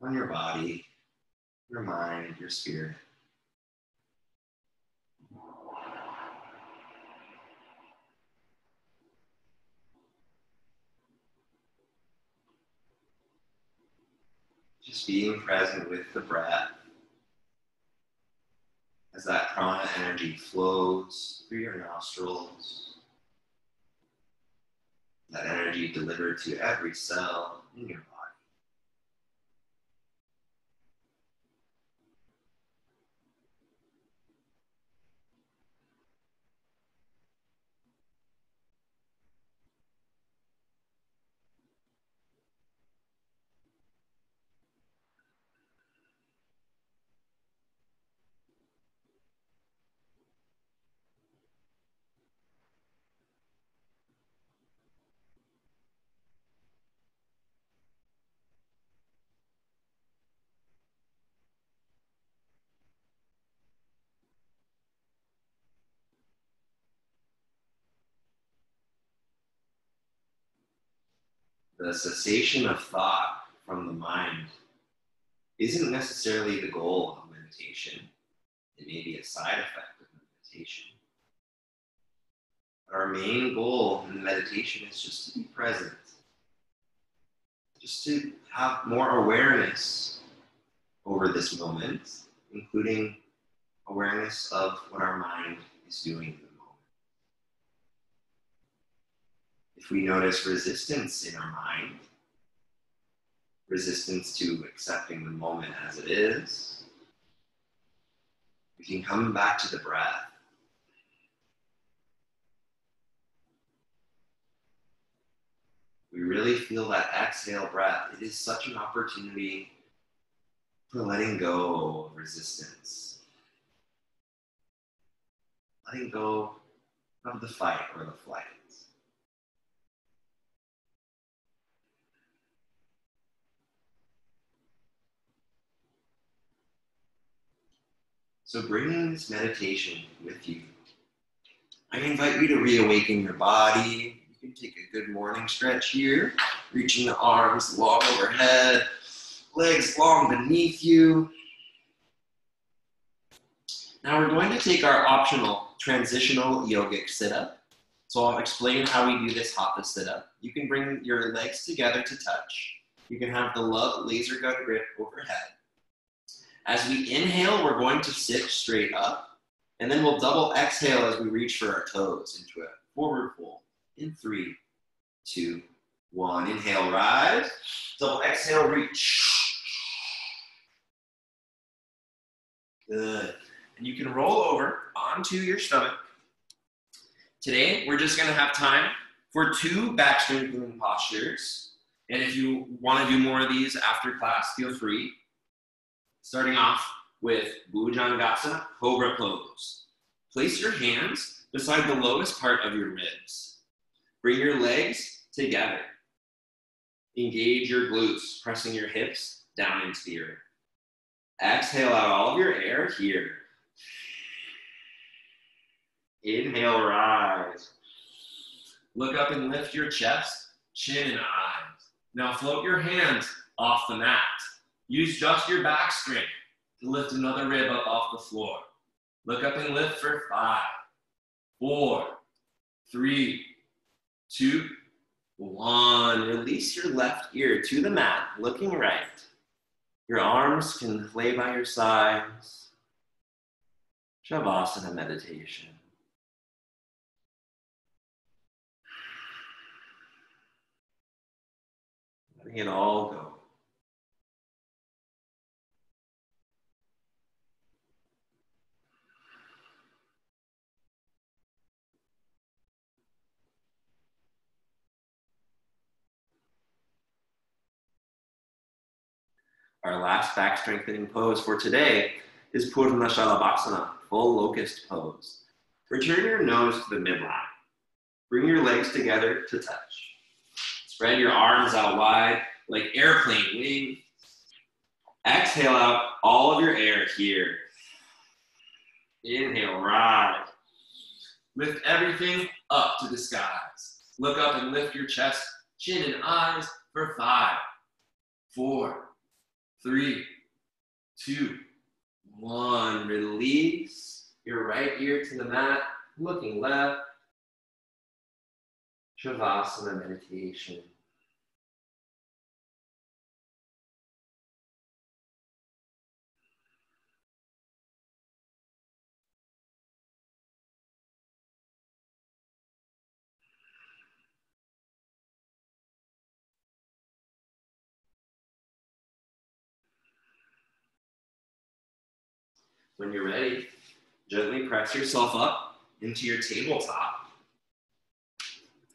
on your body, your mind, your spirit. Just being present with the breath as that prana energy flows through your nostrils. That energy delivered to every cell in your body. The cessation of thought from the mind isn't necessarily the goal of meditation. It may be a side effect of meditation. But our main goal in meditation is just to be present, just to have more awareness over this moment, including awareness of what our mind is doing in the moment. If we notice resistance in our mind, resistance to accepting the moment as it is, we can come back to the breath. We really feel that exhale breath. It is such an opportunity for letting go of resistance. Letting go of the fight or the flight. So bringing this meditation with you, I invite you to reawaken your body. You can take a good morning stretch here, reaching the arms long overhead, legs long beneath you. Now we're going to take our optional transitional yogic sit-up. So I'll explain how we do this Hatha sit-up. You can bring your legs together to touch. You can have the love laser gun grip overhead. As we inhale, we're going to sit straight up, and then we'll double exhale as we reach for our toes into a forward fold in 3, 2, 1. Inhale, rise. Double exhale, reach. Good. And you can roll over onto your stomach. Today, we're just going to have time for 2 back strengthening postures. And if you want to do more of these after class, feel free. Starting off with Bhujangasana, Cobra Pose. Place your hands beside the lowest part of your ribs. Bring your legs together. Engage your glutes, pressing your hips down into the earth. Exhale out all of your air here. Inhale, rise. Look up and lift your chest, chin, and eyes. Now float your hands off the mat. Use just your back strength to lift another rib up off the floor. Look up and lift for 5, 4, 3, 2, 1. Release your left ear to the mat, looking right. Your arms can lay by your sides. Shavasana meditation. Letting it all go. Our last back strengthening pose for today is Purna Shalabhasana, full locust pose. Return your nose to the midline. Bring your legs together to touch. Spread your arms out wide like airplane wings. Exhale out all of your air here. Inhale, rise. Lift everything up to the skies. Look up and lift your chest, chin, and eyes for 5, 4, 3, 2, 1. Release your right ear to the mat, looking left. Shavasana meditation. When you're ready, gently press yourself up into your tabletop.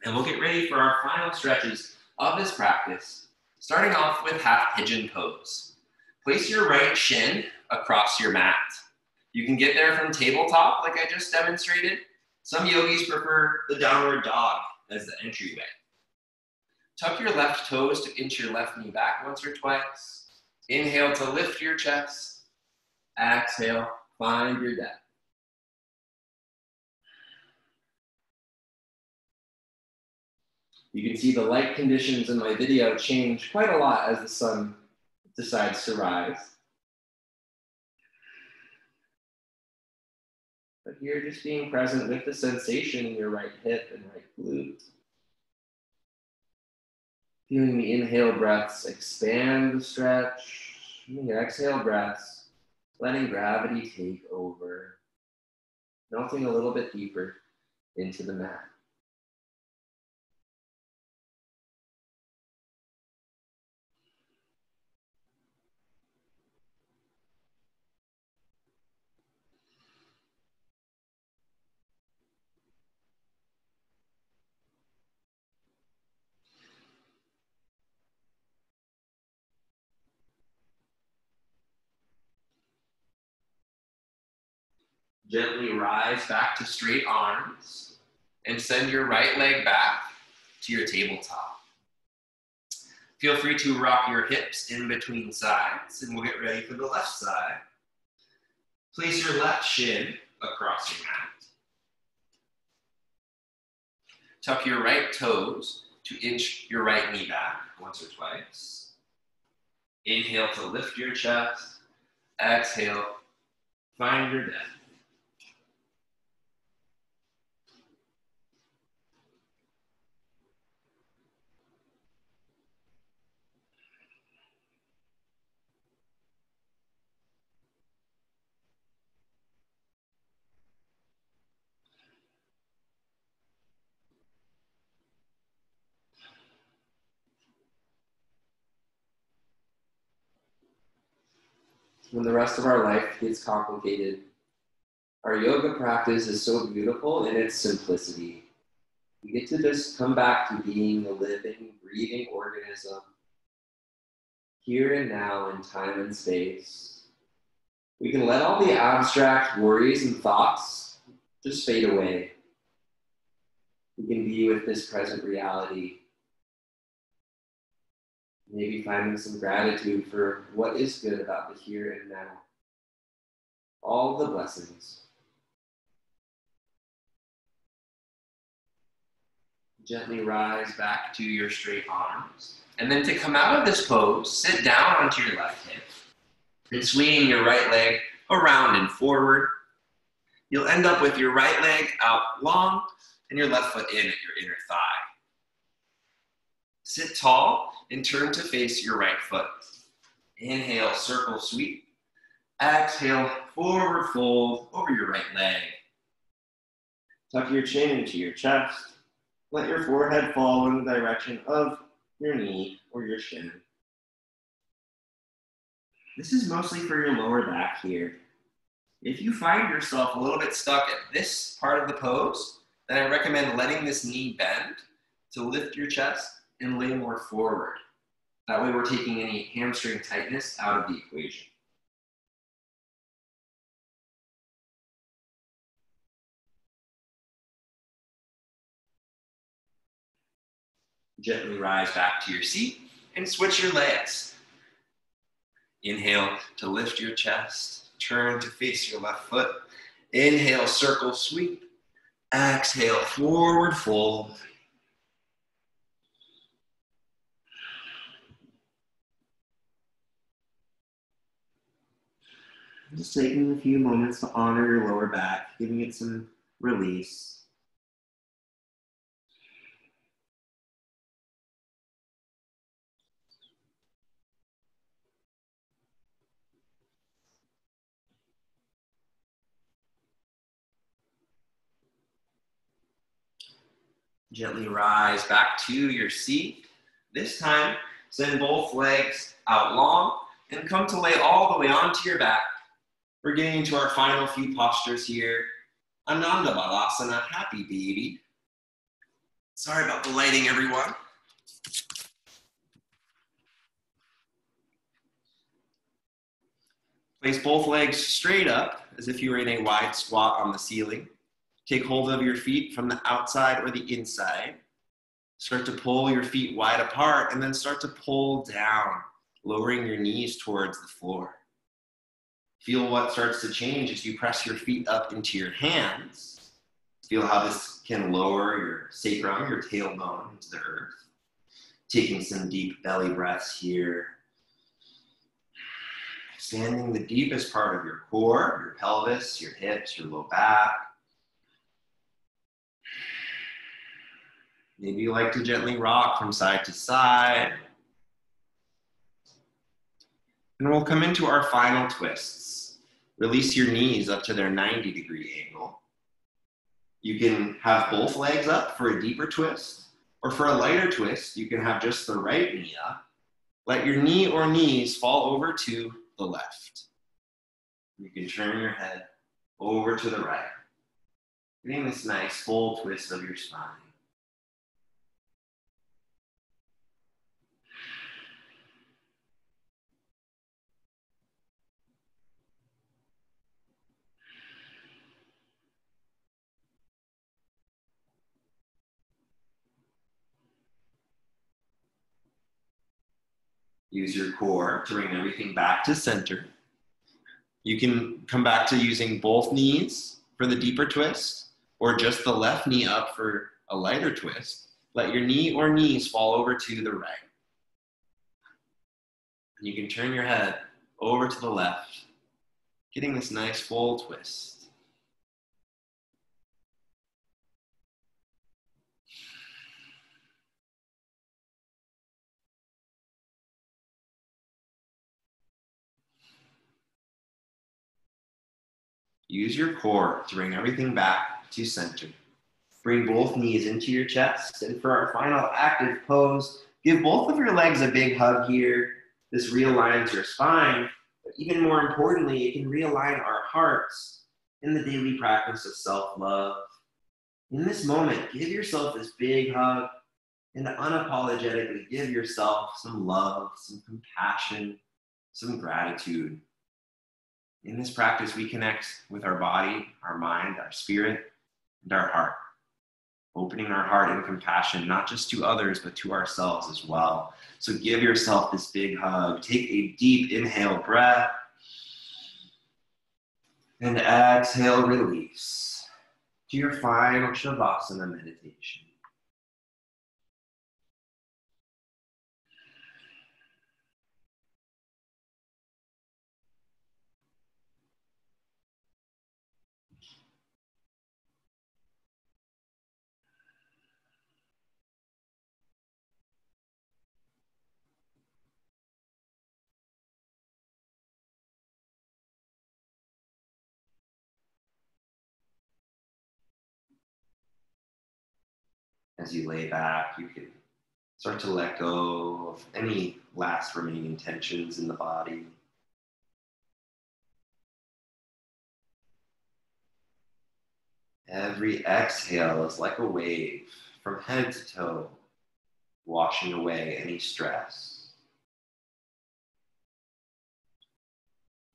And we'll get ready for our final stretches of this practice, starting off with half pigeon pose. Place your right shin across your mat. You can get there from tabletop, like I just demonstrated. Some yogis prefer the downward dog as the entryway. Tuck your left toes to inch your left knee back once or twice. Inhale to lift your chest. Exhale, find your depth. You can see the light conditions in my video change quite a lot as the sun decides to rise. But here, just being present with the sensation in your right hip and right glute. Feeling the inhale breaths expand the stretch, and the exhale breaths, letting gravity take over, melting a little bit deeper into the mat. Gently rise back to straight arms and send your right leg back to your tabletop. Feel free to rock your hips in between sides, and we'll get ready for the left side. Place your left shin across your mat. Tuck your right toes to inch your right knee back once or twice. Inhale to lift your chest. Exhale, find your depth. When the rest of our life gets complicated, our yoga practice is so beautiful in its simplicity. We get to just come back to being a living, breathing organism, here and now in time and space. We can let all the abstract worries and thoughts just fade away. We can be with this present reality. Maybe finding some gratitude for what is good about the here and now. All the blessings. Gently rise back to your straight arms. And then to come out of this pose, sit down onto your left hip and swinging your right leg around and forward. You'll end up with your right leg out long and your left foot in at your inner thigh. Sit tall and turn to face your right foot. Inhale, circle sweep. Exhale, forward fold over your right leg. Tuck your chin into your chest. Let your forehead fall in the direction of your knee or your shin. This is mostly for your lower back here. If you find yourself a little bit stuck at this part of the pose, then I recommend letting this knee bend to lift your chest and lay more forward. That way we're taking any hamstring tightness out of the equation. Gently rise back to your seat and switch your legs. Inhale to lift your chest, turn to face your left foot. Inhale, circle sweep. Exhale, forward fold. Just taking a few moments to honor your lower back, giving it some release. Gently rise back to your seat. This time, send both legs out long and come to lay all the way onto your back. We're getting into our final few postures here. Ananda Balasana, happy baby. Sorry about the lighting, everyone. Place both legs straight up as if you were in a wide squat on the ceiling. Take hold of your feet from the outside or the inside. Start to pull your feet wide apart and then start to pull down, lowering your knees towards the floor. Feel what starts to change as you press your feet up into your hands. Feel how this can lower your sacrum, your tailbone into the earth. Taking some deep belly breaths here. expanding the deepest part of your core, your pelvis, your hips, your low back. Maybe you like to gently rock from side to side. And we'll come into our final twists. Release your knees up to their 90-degree angle. You can have both legs up for a deeper twist, or for a lighter twist, you can have just the right knee up. Let your knee or knees fall over to the left. You can turn your head over to the right, getting this nice full twist of your spine. Use your core to bring everything back to center. You can come back to using both knees for the deeper twist, or just the left knee up for a lighter twist. Let your knee or knees fall over to the right. And you can turn your head over to the left, getting this nice full twist. Use your core to bring everything back to center. Bring both knees into your chest. And for our final active pose, give both of your legs a big hug here. This realigns your spine. But even more importantly, it can realign our hearts in the daily practice of self-love. In this moment, give yourself this big hug and unapologetically give yourself some love, some compassion, some gratitude. In this practice, we connect with our body, our mind, our spirit, and our heart. Opening our heart in compassion, not just to others, but to ourselves as well. So give yourself this big hug. Take a deep inhale breath. And exhale, release to your final Shavasana meditation. As you lay back, you can start to let go of any last remaining tensions in the body. Every exhale is like a wave from head to toe, washing away any stress.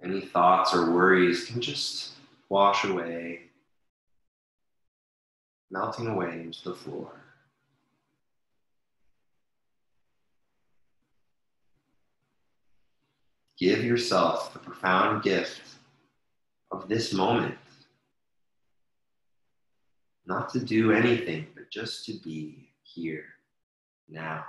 Any thoughts or worries can just wash away, melting away into the floor. Give yourself the profound gift of this moment. Not to do anything, but just to be here, now.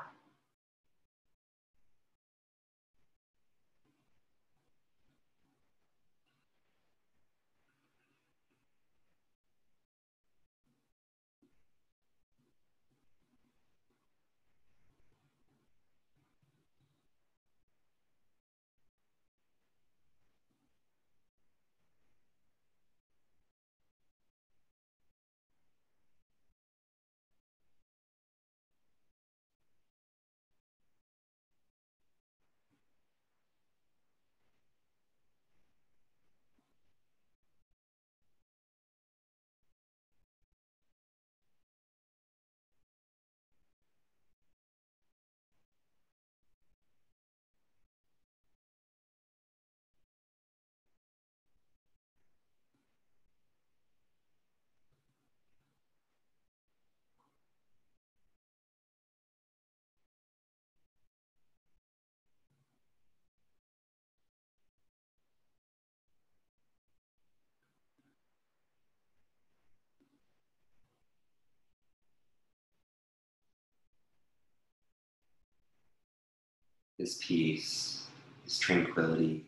This peace, this tranquility,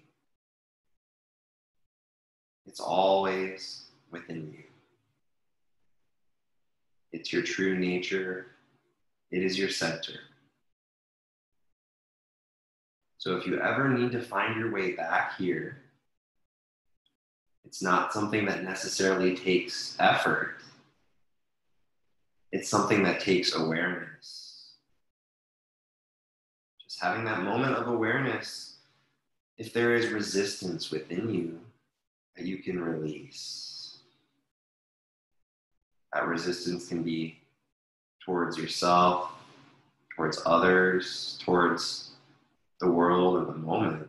It's always within you. It's your true nature. It is your center. So if you ever need to find your way back here, it's not something that necessarily takes effort. It's something that takes awareness. Just having that moment of awareness, if there is resistance within you, that you can release. That resistance can be towards yourself, towards others, towards the world or the moment.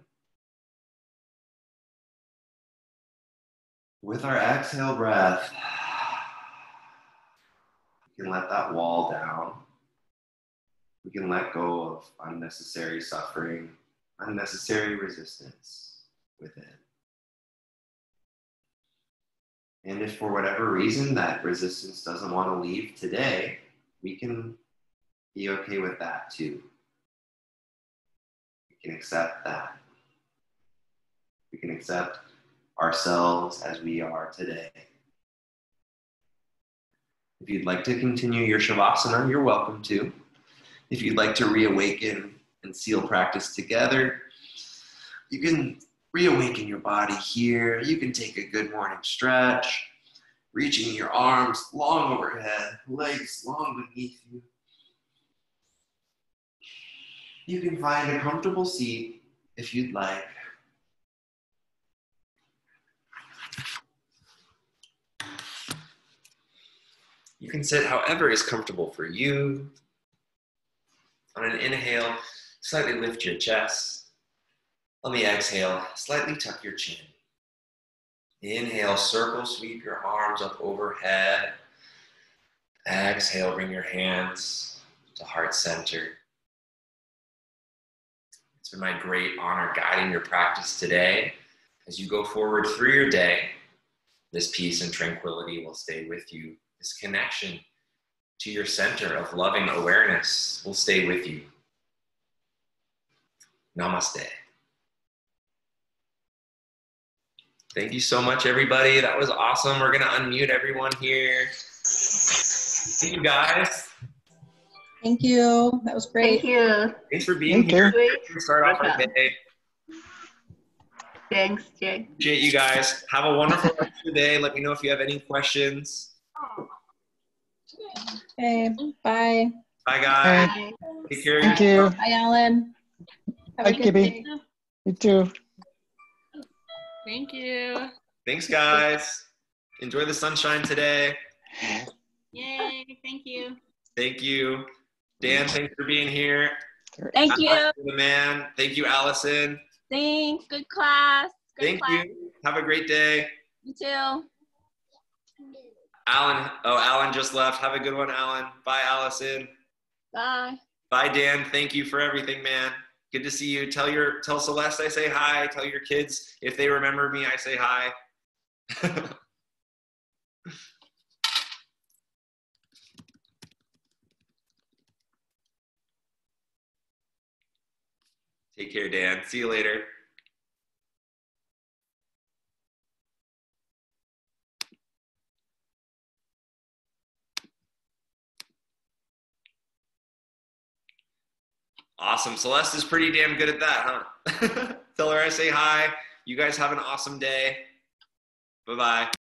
With our exhale breath, we can let that wall down. We can let go of unnecessary suffering, unnecessary resistance within. And if for whatever reason that resistance doesn't want to leave today, we can be okay with that too. We can accept that. We can accept ourselves as we are today. If you'd like to continue your Shavasana, you're welcome to. If you'd like to reawaken and seal practice together, you can reawaken your body here. You can take a good morning stretch, reaching your arms long overhead, legs long beneath you. You can find a comfortable seat if you'd like. You can sit however is comfortable for you. On an inhale, slightly lift your chest. On the exhale, slightly tuck your chin. Inhale, circle sweep your arms up overhead. Exhale, bring your hands to heart center. It's been my great honor guiding your practice today. As you go forward through your day, this peace and tranquility will stay with you. This connection to your center of loving awareness will stay with you. Namaste. Thank you so much, everybody. That was awesome. We're going to unmute everyone here. See you guys. Thank you. That was great. Thank you. Thanks for being here. Start off our day. Thanks, Jay. Appreciate you guys. Have a wonderful rest of the day. Let me know if you have any questions. Okay, bye. Bye, guys. Bye. Take care. Thank you. Bye, Alan. Have Bye, a good Kibby. day. You too. Thank you. Thanks, guys. Enjoy the sunshine today. Yay. Thank you. Thank you. Dan, thanks for being here. Thank you. The man. Thank you, Allison. Thanks. Good class. Good Thank class. you. Have a great day. You too. Alan just left. Have a good one, Alan. Bye, Allison. Bye. Bye, Dan. Thank you for everything, man. Good to see you. Tell Celeste I say hi. Tell your kids if they remember me, I say hi. Take care, Dan. See you later. Awesome. Celeste is pretty damn good at that, huh? Tell her I say hi. You guys have an awesome day. Bye-bye.